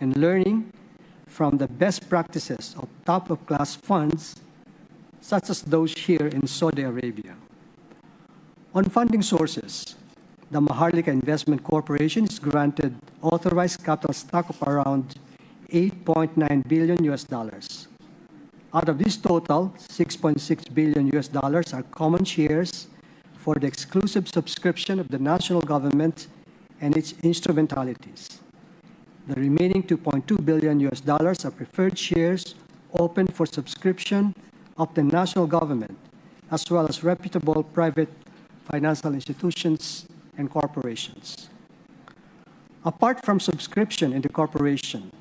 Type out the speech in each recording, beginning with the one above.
and learning from the best practices of top-of-class funds, such as those here in Saudi Arabia. On funding sources, the Maharlika Investment Corporation is granted authorized capital stock of around $8.9 billion. Out of this total, $6.6 billion are common shares for the exclusive subscription of the national government and its instrumentalities. The remaining $2.2 billion are preferred shares open for subscription of the national government, as well as reputable private financial institutions and corporations. Apart from subscription in the corporation,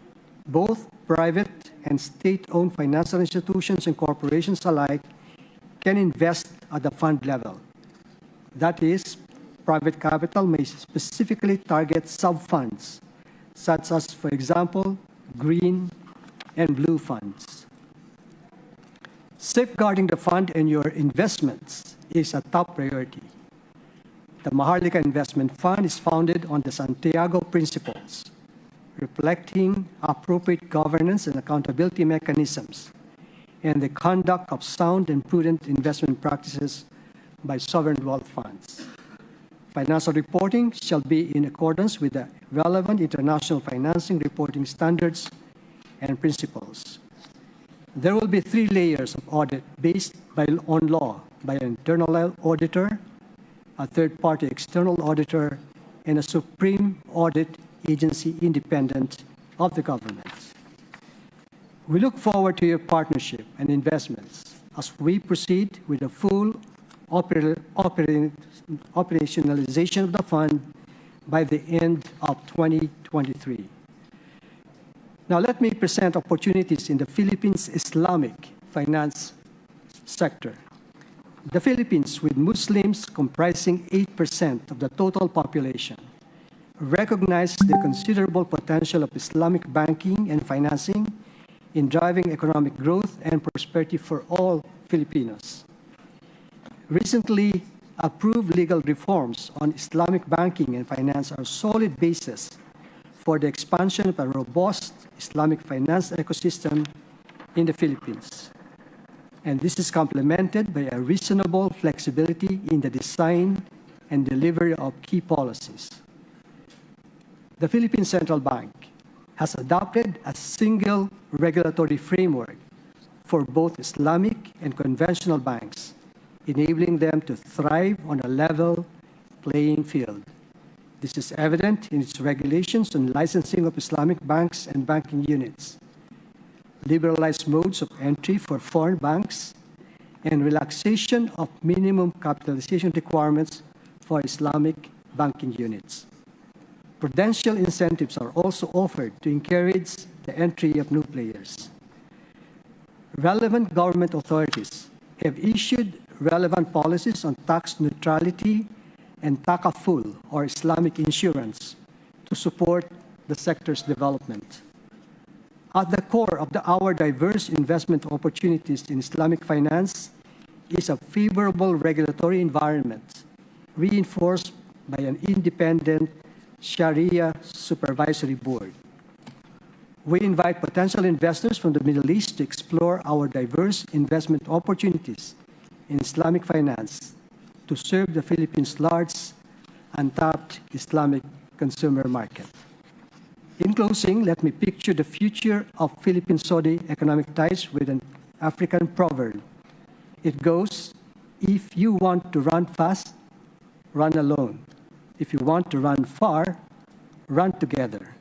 both private and state-owned financial institutions and corporations alike can invest at the fund level. That is, private capital may specifically target sub-funds, such as, for example, green and blue funds. Safeguarding the fund and your investments is a top priority. The Maharlika Investment Fund is founded on the Santiago Principles, reflecting appropriate governance and accountability mechanisms, and the conduct of sound and prudent investment practices by sovereign wealth funds. Financial reporting shall be in accordance with the relevant international financing reporting standards and principles. There will be 3 layers of audit based on law by an internal auditor, a third-party external auditor, and a supreme audit agency independent of the government. We look forward to your partnership and investments as we proceed with the full operationalization of the fund by the end of 2023. Now let me present opportunities in the Philippines Islamic finance sector. The Philippines, with Muslims comprising 8% of the total population, recognize the considerable potential of Islamic banking and financing in driving economic growth and prosperity for all Filipinos. Recently approved legal reforms on Islamic banking and finance are a solid basis for the expansion of a robust Islamic finance ecosystem in the Philippines. And this is complemented by a reasonable flexibility in the design and delivery of key policies. The Philippine Central Bank has adopted a single regulatory framework for both Islamic and conventional banks, enabling them to thrive on a level playing field. This is evident in its regulations on licensing of Islamic banks and banking units, liberalized modes of entry for foreign banks, and relaxation of minimum capitalization requirements for Islamic banking units. Prudential incentives are also offered to encourage the entry of new players. Relevant government authorities have issued relevant policies on tax neutrality and takaful, or Islamic insurance, to support the sector's development. At the core of our diverse investment opportunities in Islamic finance is a favorable regulatory environment reinforced by an independent Sharia supervisory board. We invite potential investors from the Middle East to explore our diverse investment opportunities in Islamic finance to serve the Philippines' large, untapped Islamic consumer market. In closing, let me picture the future of Philippine-Saudi economic ties with an African proverb. It goes, if you want to run fast, run alone. If you want to run far, run together.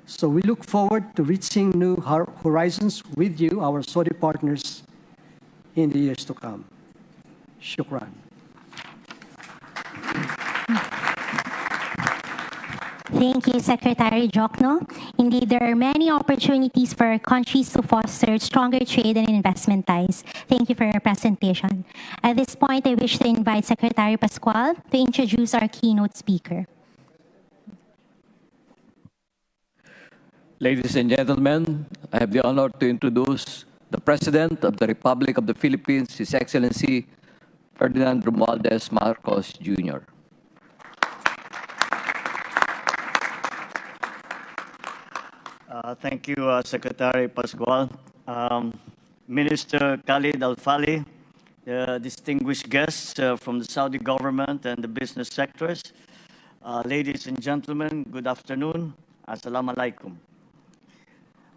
So we look forward to reaching new horizons with you, our Saudi partners, in the years to come. Shukran. Thank you, Secretary Jokno. Indeed, there are many opportunities for our countries to foster stronger trade and investment ties. Thank you for your presentation. At this point, I wish to invite Secretary Pascual to introduce our keynote speaker. Ladies and gentlemen, I have the honor to introduce the President of the Republic of the Philippines, His Excellency Ferdinand Romualdez Marcos, Jr. Thank you, Secretary Pascual. Minister Khalid Al-Fali, distinguished guests from the Saudi government and the business sectors, ladies and gentlemen, good afternoon. Assalamu alaikum.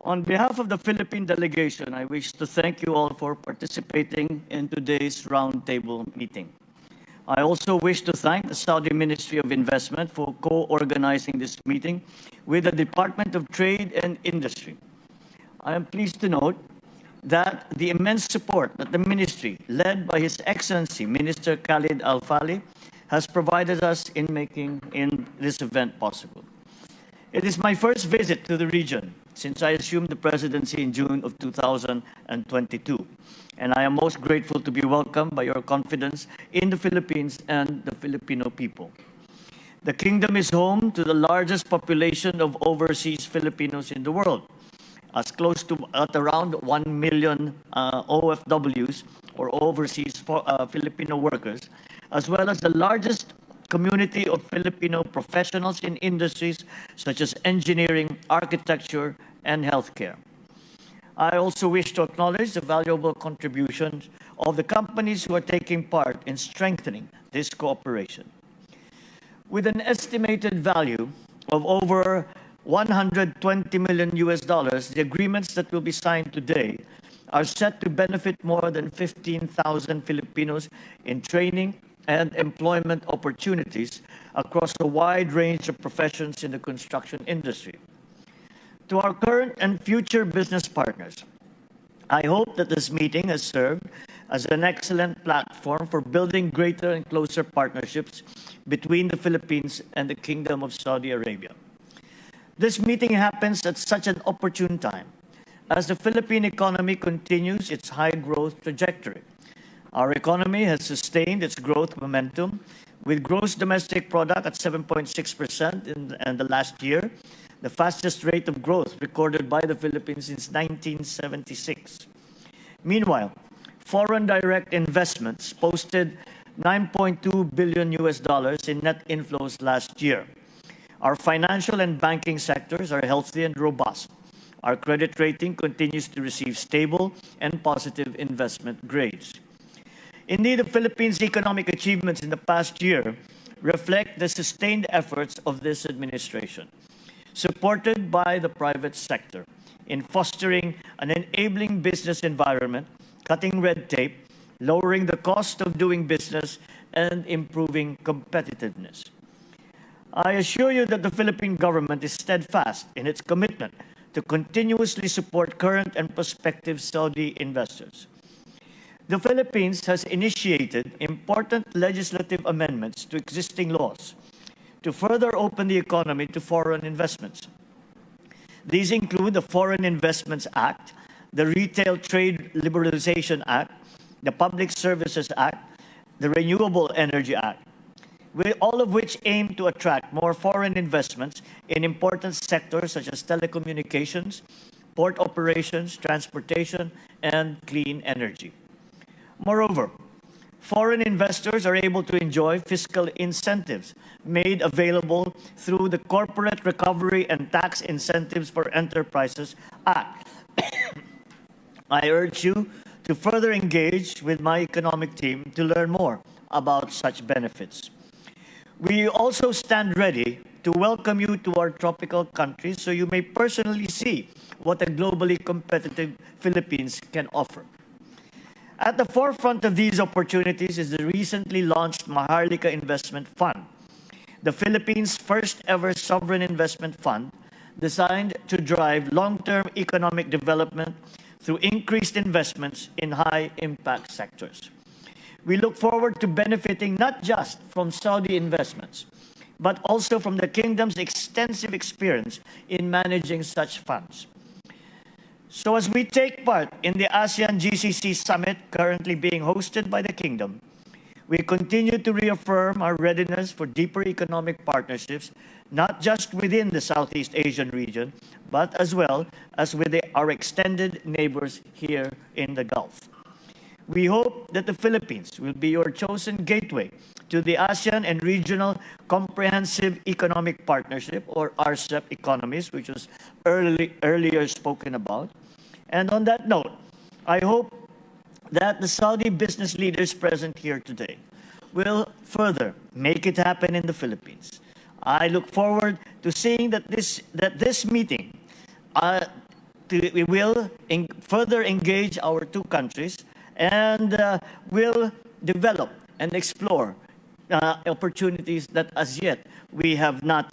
On behalf of the Philippine delegation, I wish to thank you all for participating in today's roundtable meeting. I also wish to thank the Saudi Ministry of Investment for co-organizing this meeting with the Department of Trade and Industry. I am pleased to note that the immense support that the ministry, led by His Excellency Minister Khalid Al-Fali, has provided us in making this event possible. It is my first visit to the region since I assumed the presidency in June of 2022, and I am most grateful to be welcomed by your confidence in the Philippines and the Filipino people. The kingdom is home to the largest population of overseas Filipinos in the world, as close to at around 1 million OFWs, or overseas Filipino workers, as well as the largest community of Filipino professionals in industries such as engineering, architecture, and healthcare. I also wish to acknowledge the valuable contributions of the companies who are taking part in strengthening this cooperation. With an estimated value of over $120 million, the agreements that will be signed today are set to benefit more than 15,000 Filipinos in training and employment opportunities across a wide range of professions in the construction industry. To our current and future business partners, I hope that this meeting has served as an excellent platform for building greater and closer partnerships between the Philippines and the Kingdom of Saudi Arabia. This meeting happens at such an opportune time as the Philippine economy continues its high growth trajectory. Our economy has sustained its growth momentum with gross domestic product at 7.6% in the last year, the fastest rate of growth recorded by the Philippines since 1976. Meanwhile, foreign direct investments posted $9.2 billion in net inflows last year. Our financial and banking sectors are healthy and robust. Our credit rating continues to receive stable and positive investment grades. Indeed, the Philippines' economic achievements in the past year reflect the sustained efforts of this administration, supported by the private sector in fostering an enabling business environment, cutting red tape, lowering the cost of doing business, and improving competitiveness. I assure you that the Philippine government is steadfast in its commitment to continuously support current and prospective Saudi investors. The Philippines has initiated important legislative amendments to existing laws to further open the economy to foreign investments. These include the Foreign Investments Act, the Retail Trade Liberalization Act, the Public Services Act, the Renewable Energy Act, all of which aim to attract more foreign investments in important sectors such as telecommunications, port operations, transportation, and clean energy. Moreover, foreign investors are able to enjoy fiscal incentives made available through the Corporate Recovery and Tax Incentives for Enterprises Act. I urge you to further engage with my economic team to learn more about such benefits. We also stand ready to welcome you to our tropical countries so you may personally see what a globally competitive Philippines can offer. At the forefront of these opportunities is the recently launched Maharlika Investment Fund, the Philippines' first ever sovereign investment fund designed to drive long-term economic development through increased investments in high-impact sectors. We look forward to benefiting not just from Saudi investments, but also from the Kingdom's extensive experience in managing such funds. So as we take part in the ASEAN-GCC Summit currently being hosted by the Kingdom, we continue to reaffirm our readiness for deeper economic partnerships, not just within the Southeast Asian region, but as well as with our extended neighbors here in the Gulf. We hope that the Philippines will be your chosen gateway to the ASEAN and Regional Comprehensive Economic Partnership, or RCEP economies, which was earlier spoken about. And on that note, I hope that the Saudi business leaders present here today will further make it happen in the Philippines. I look forward to seeing that this meeting we will further engage our two countries and will develop and explore opportunities that as yet we have not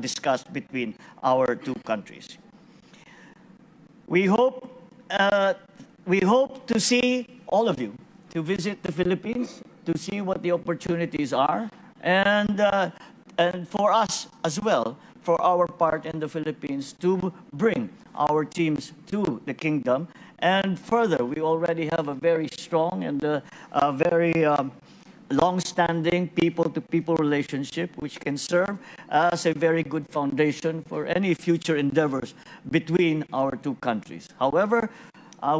discussed between our two countries. We hope to see all of you to visit the Philippines, to see what the opportunities are, and for us as well, for our part in the Philippines, to bring our teams to the kingdom. And further, we already have a very strong and a very long-standing people-to-people relationship, which can serve as a very good foundation for any future endeavors between our two countries. However,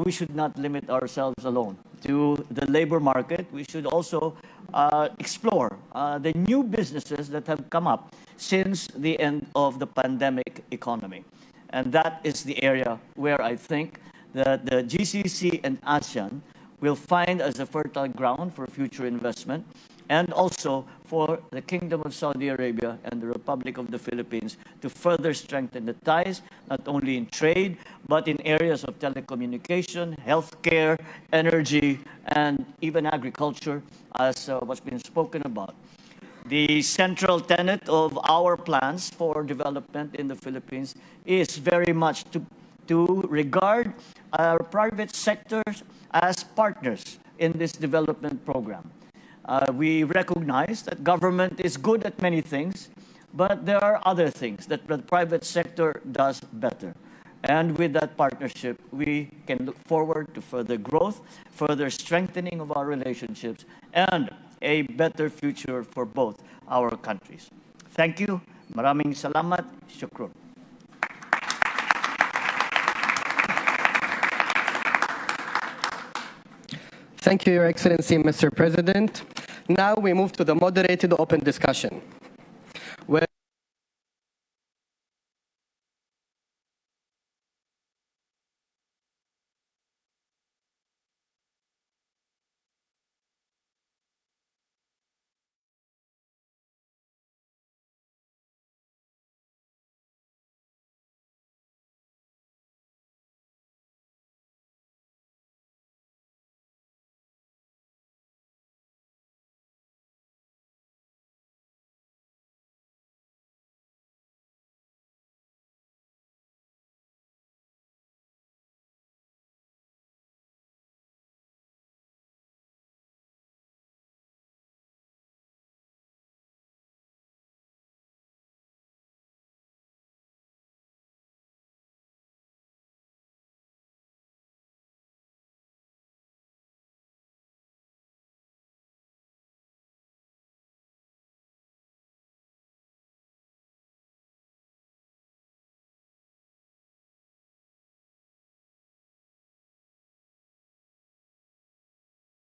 we should not limit ourselves alone to the labor market. We should also explore the new businesses that have come up since the end of the pandemic economy. And that is the area where I think that the GCC and ASEAN will find as a fertile ground for future investment, and also for the Kingdom of Saudi Arabia and the Republic of the Philippines to further strengthen the ties, not only in trade, but in areas of telecommunication, healthcare, energy, and even agriculture, as what's been spoken about. The central tenet of our plans for development in the Philippines is very much to regard our private sectors as partners in this development program. We recognize that government is good at many things, but there are other things that the private sector does better. And with that partnership, we can look forward to further growth, further strengthening of our relationships, and a better future for both our countries. Thank you. Maraming salamat. Shukran. Thank you, Your Excellency, Mr. President. Now we move to the moderated open discussion.